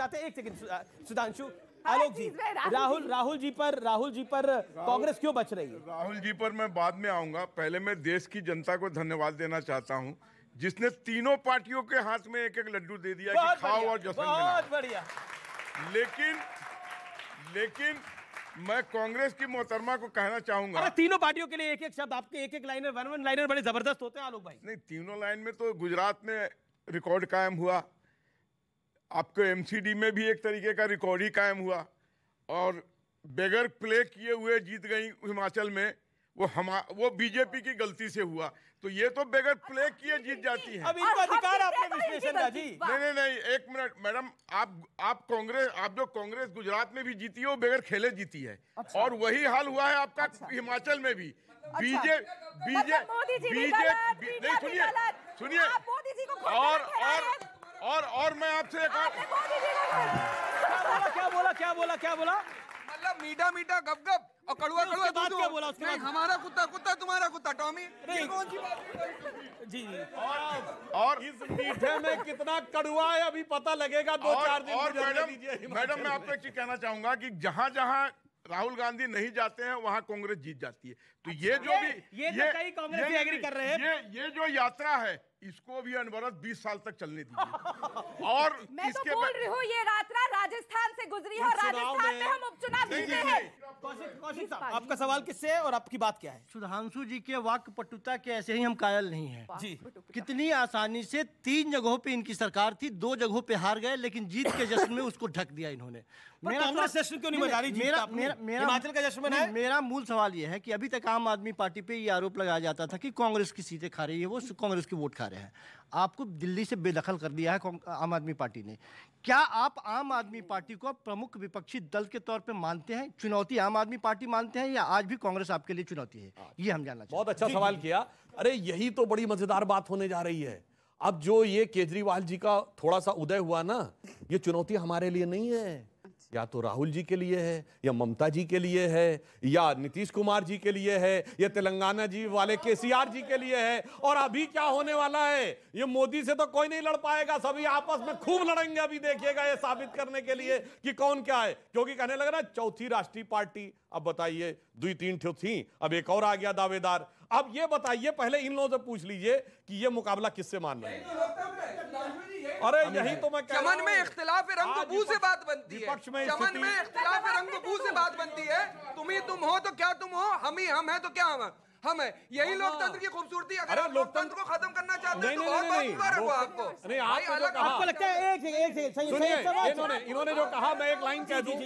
जाते हैं। एक सेकंड सुधांशु, आलोक जी, राहुल जी पर कांग्रेस क्यों बच रही है? राहुल जी पर मैं बाद में आऊंगा। पहले मैं देश की जनता को धन्यवाद देना चाहता हूं, जिसने तीनों पार्टियों के हाथ में एक एक लड्डू दे दिया कि खाओ और जश्न मनाओ। बहुत बढ़िया। लेकिन मैं कांग्रेस की मोहतरमा को कहना चाहूंगा, अरे तीनों पार्टियों के लिए एक एक शब्द, आपके एक एक लाइनर, वन लाइनर बड़े जबरदस्त होते हैं आलोक भाई। नहीं, तीनों लाइन में तो गुजरात में रिकॉर्ड कायम हुआ, आपको एमसीडी में भी एक तरीके का रिकॉर्ड ही कायम हुआ, और बगैर प्ले किए हुए जीत गई हिमाचल में। वो बीजेपी की गलती से हुआ, तो ये तो बगैर प्ले किए जीत जाती है। अब इनका अधिकार आपने विश्लेषण का जी। नहीं, एक मिनट मैडम, आप जो कांग्रेस गुजरात में भी जीती है वो बगैर खेले जीती है। अच्छा। और वही हाल हुआ है आपका हिमाचल में भी। बीजेपी सुनिए और मैं आपसे क्या बोला? मतलब मीठा गप और कड़वा दूध। क्या बोला उसके बाद? हमारा कुत्ता तुम्हारा कुत्ता टॉमी। ये कौन सी बात जी। और इस मीठे में कितना कड़वा है अभी पता लगेगा 2-4 दिन। और मैडम मैं आपको एक चीज कहना चाहूंगा कि जहां राहुल गांधी नहीं जाते हैं वहां कांग्रेस जीत जाती है। तो ये जो भी ये कई कांग्रेस भी एग्री कर रहे हैं। ये जो यात्रा है इसको भी अनवरत 20 साल तक चलने दीजिए। और मैं तो बोल रही हूँ ये यात्रा राजस्थान से गुजरी है और राजस्थान में हम उपचुनाव जीते हैं। कौशिक साहब, आपका सवाल किससे है और आपकी बात क्या है? सुधांशु जी के वाक्य पटुता के ऐसे ही हम कायल नहीं हैं जी। कितनी आसानी से 3 जगहों पे इनकी सरकार थी, 2 जगहों पे हार गए, लेकिन जीत के जश्न में उसको ढक दिया इन्होंने। कांग्रेस जश्न क्यों नहीं मना रही? हिमाचल का जश्न मनाया। मेरा मूल सवाल यह है कि अभी तक आम आदमी पार्टी पे ये आरोप लगाया जाता था कि कांग्रेस की सीटें खा रही है, वो कांग्रेस की वोट खा रहे हैं। आपको दिल्ली से बेदखल कर दिया है आम आदमी पार्टी ने। क्या आप आम आदमी पार्टी को प्रमुख विपक्षी दल के तौर पे मानते हैं? चुनौती आम आदमी पार्टी मानते हैं या आज भी कांग्रेस आपके लिए चुनौती है? ये हम जानना चाहते हैं। बहुत अच्छा सवाल किया। अरे यही तो बड़ी मजेदार बात होने जा रही है। अब जो ये केजरीवाल जी का थोड़ा सा उदय हुआ ना, ये चुनौती हमारे लिए नहीं है, या तो राहुल जी के लिए है, या ममता जी के लिए है, या नीतीश कुमार जी के लिए है, या तेलंगाना जी वाले केसीआर जी के लिए है। और अभी क्या होने वाला है, ये मोदी से तो कोई नहीं लड़ पाएगा, सभी आपस में खूब लड़ेंगे। अभी देखिएगा ये साबित करने के लिए कि कौन क्या है, क्योंकि कहने लगा ना चौथी राष्ट्रीय पार्टी। अब बताइए 2-3 ठो थी, अब एक और आ गया दावेदार। अब ये बताइए, पहले इन लोगों से पूछ लीजिए कि ये मुकाबला किससे मान रहे हैं। अरे यही तो मैं कह रहा हूं। चमन में इख्तिलाफ रंग बू से बात बनती है। चमन में इख्तिलाफ रंग बू से बात बनती है। तुम हो तो क्या तुम हो, हम ही हम है तो क्या हम है। यही लोकतंत्र की खूबसूरती। अगर आप लोकतंत्र को खत्म करना चाहते हैं तो बहुत मुबारक हो आपको। आपको लगता है इन्होंने जो कहा, मैं एक लाइन कह दूं,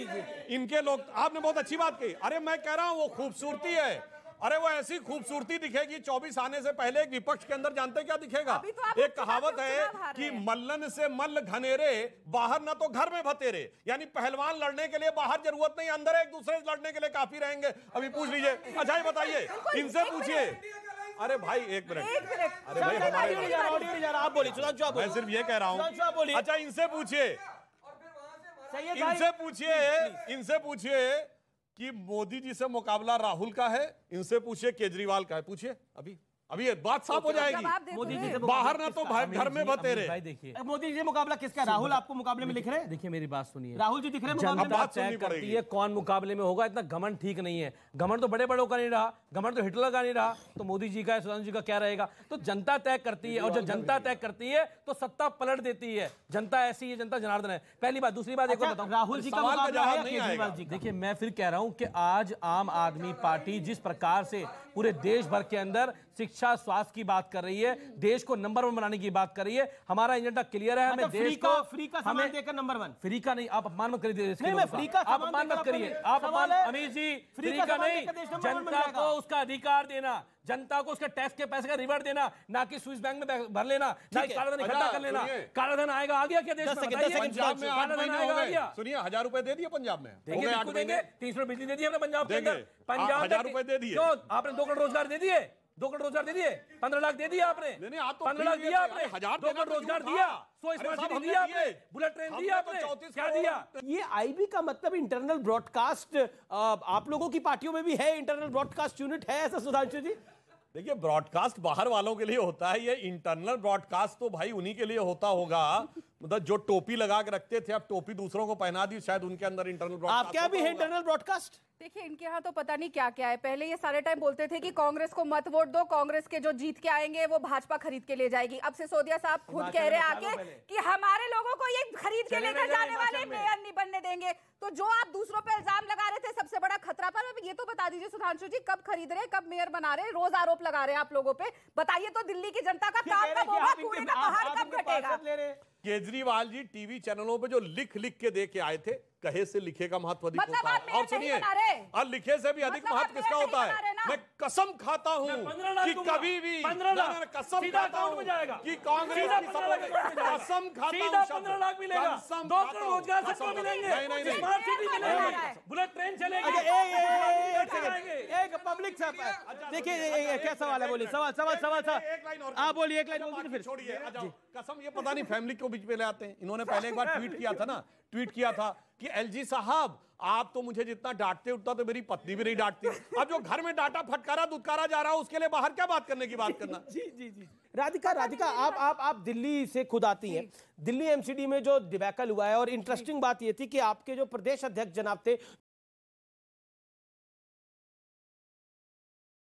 इनके लोग, आपने बहुत अच्छी बात कही। अरे मैं कह रहा हूं वो खूबसूरती है। अरे वो ऐसी खूबसूरती दिखेगी 24 आने से पहले एक विपक्ष के अंदर, जानते क्या दिखेगा? तो एक कहावत है कि मल्लन से मल्ल घनेरे, बाहर ना तो घर में भतेरे। यानी पहलवान लड़ने के लिए बाहर जरूरत नहीं, अंदर एक दूसरे से लड़ने के लिए काफी रहेंगे। अभी पूछ लीजिए। अच्छा ये बताइए, इनसे पूछिए। अरे भाई एक मिनट, अरे भाई आप बोलिए, मैं सिर्फ ये कह रहा हूं। अच्छा इनसे पूछिए कि मोदी जी से मुकाबला राहुल का है, इनसे पूछिए केजरीवाल का है। पूछिए, अभी ये बात साफ हो जाएगी। मोदी जी से बाहर ना तो घर में बतेरे। भाई देखिए, मोदी जी से मुकाबला किसका? राहुल आपको मुकाबले में दिख रहे हैं? देखिए मेरी बात सुनिए, राहुल जी दिख रहे हैं मुकाबले में? बात तय करती है कौन मुकाबले में होगा। इतना घमंड ठीक नहीं है। घमंड तो बड़े बड़ों का नहीं रहा, घमंड तो हिटलर का नहीं रहा, तो मोदी जी का, सुधांशु जी का क्या रहेगा? तो जनता तय करती है, और जब जनता तय करती है तो सत्ता पलट देती है। जनता ऐसी है, जनता जनार्दन है। पहली बात। दूसरी बात एक और बताऊं, राहुल जी का मुकाबला है केजरीवाल जी? देखिए मैं फिर कह रहा हूं कि आज आम आदमी पार्टी जिस प्रकार से पूरे देश भर के अंदर शिक्षा स्वास्थ्य की बात कर रही है, देश को नंबर 1 बनाने की बात कर रही है, हमारा एजेंडा क्लियर है। हमें देश को फ्री का सामान देकर नंबर 1। फ्री का नहीं, आप अपमान मत करिए। फ्री का आप अपमान मत करिए, आप अपमान। अमीर जी, फ्री का नहीं, जनता को उसका अधिकार देना, जनता को उसके टैक्स के पैसे का रिवर्ट देना, ना कि स्विस बैंक में भर लेना, ना कि कालाधन इकट्ठा कर लेना। कालाधन आएगा आ गया क्या देश में? पंजाब में 8 महीने हो गए। सुनिए 1000 रुपए दे दिए पंजाब में। देंगे, 300 बिजली दे दी हमने पंजाब के अंदर। पंजाब 1000 रुपए दे दिए। आपने 2 करोड़ रोजगार दे दिए, 2 करोड़ रोजगार दे दिए, 15 लाख दे दिया आपने। 15 लाख दिया आपने, 2 करोड़ रोजगार दिया, 100 स्मार्ट सिटी दिया आपने, बुलेट ट्रेन दिया आपने, क्या दिया? ये आईबी का मतलब इंटरनल ब्रॉडकास्ट आप लोगों की पार्टियों में भी है? इंटरनल ब्रॉडकास्ट यूनिट है ऐसा सुधांशु जी? देखिए, ब्रॉडकास्ट बाहर वालों के लिए होता है, ये इंटरनल ब्रॉडकास्ट तो भाई उन्हीं के लिए होता होगा। मतलब जो टोपी लगा के रखते थे, अब टोपी दूसरों को पहना दी, शायद उनके अंदर इंटरनल ब्रॉडकास्ट। आपके यहाँ भी है इंटरनल ब्रॉडकास्ट? देखिए, इनके यहाँ तो पता नहीं क्या क्या है। पहले ये सारे टाइम बोलते थे कि कांग्रेस को मत वोट दो, कांग्रेस के जो जीत के आएंगे वो भाजपा खरीद के ले जाएगी। अब सिसोदिया साहब खुद कह रहे आके कि हमारे लोगों को ये खरीद के लेकर जाने वाले मेयर नहीं बनने देंगे। तो जो आप दूसरों पे इल्जाम लगा रहे थे सबसे बड़ा खतरा पर, अब ये तो बता दीजिए सुधांशु जी, कब खरीद रहे, कब मेयर बना रहे, रोज आरोप लगा रहे हैं आप लोगों पे। बताइए तो दिल्ली की जनता का काम कब होगा, कूड़े का पहाड़ कब घटेगा? केजरीवाल जी टीवी चैनलों पे जो लिख लिख के दे के आए थे, कहे से लिखे का महत्व अधिक मतलब होता है। और सुनिए, और लिखे से भी अधिक महत्व किसका होता है? मैं कसम खाता हूं कि कभी भी 15 लाख कसम सीधा खाता अकाउंट में जाएगा कि कांग्रेस की कसम खाता हूं, सीधा 15 लाख मिलेगा, 2 करोड़ रोजगार सबको मिलेंगे, नहीं। स्मार्ट सिटी मिलेगी, बुलेट ट्रेन चलेगी। एक पब्लिक से देखिए क्या सवाल है, बोलिए सवाल आप बोलिए, एक लाइन बोलिए फिर छोड़िए। कसम, ये पता नहीं फैमिली को बीच में ले आते हैं। इन्होंने पहले एक बार ट्वीट किया था कि एलजी साहब आप तो मुझे जितना डांटते उतना तो मेरी पत्नी भी नहीं डांटती। अब जो घर में डांटा फटकारा दुत्कारा जा रहा है, उसके लिए बाहर क्या बात करने की बात करना। जी राधिका आप दिल्ली से खुद आती हैं। दिल्ली एमसीडी में जो डिबैकल हुआ है, और इंटरेस्टिंग बात ये थी कि आपके जो प्रदेश अध्यक्ष जनाब थे